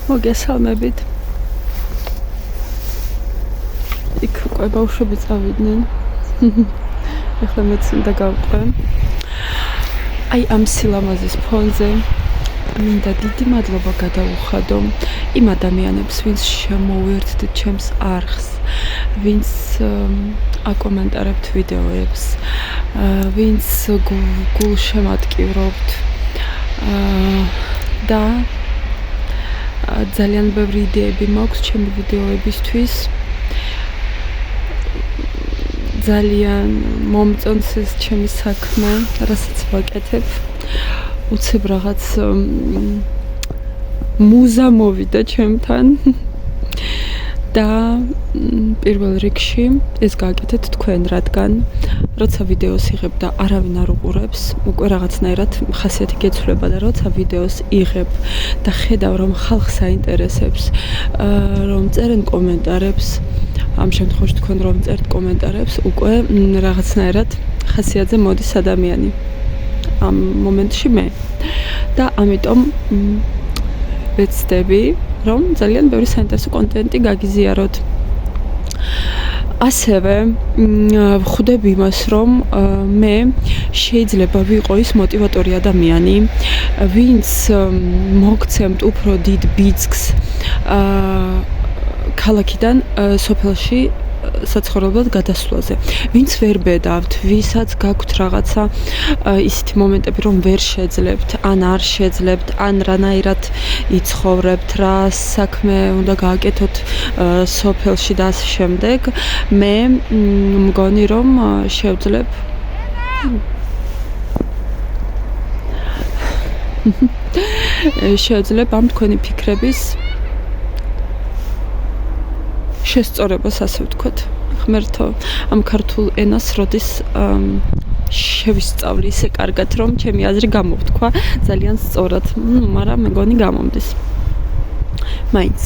მოგესალმებით. იქ უკვე ბავშვები წავიდნენ. ეხლა მეც უნდა გავყვე. აი ამ სილამაზის ფონზე მინდა დიდი მადლობა გადაუხადო იმ ადამიანებს, ვინც შემოუერთდით ჩემს არხს, ვინც აკომენტარებთ ვიდეოებს, ვინც გულშემატკივრობთ და ძალიან ბევრი იდეები მაქვს ჩემი ვიდეოებისთვის. ძალიან მომწონს ეს ჩემი საქმე, რასაც ვაკეთებ. უცებ რაღაც მუზა მოვიდა ჩემთან და პირველ რიგში ეს გააკეთეთ თქვენ, რადგან როცა ვიდეოს იღებ და არავინ არ უყურებს, უკვე რაღაცნაირად ხასიათი გეცვლება და როცა ვიდეოს იღებ და ხედავ რომ ხალხს აინტერესებს, რომ წერენ კომენტარებს, ამ შემთხვევაში თქვენ რომ წერთ კომენტარებს, უკვე რაღაცნაირად ხასიათზე მოდის ადამიანი. ამ მომენტში მე და ამიტომ ვეცდები რომ ძალიან ბევრი საინტერესო კონტენტი გაგიზიაროთ. ასევე ვხვდები იმას რომ მე შეიძლება ვიყო ის მოტივატორი ადამიანი, ვინც მოგცემთ უფრო დიდ ბიძგს ქალაქიდან სოფელში საცხოვრებლად გადასვლაზე. ვინც ვერ ბედავთ, ვისაც გაქვთ რაღაცა ისეთი მომენტები, რომ ვერ შეძლებთ, ან არ შეძლებთ, ან რანაირად იცხოვრებთ, რა საქმე უნდა გააკეთოთ სოფელში და ასე შემდეგ, მე მგონი რომ შევძლებ ამ თქვენი ფიქრების შესწორებას, ასე ვთქვათ. ღმერთო ამ ქართულ ენას როდის შევისწავლი ისე კარგად, რომ ჩემი აზრი გამოვთქვა ძალიან სწორად, მაგრამ მეგონი გამომდის. მაინც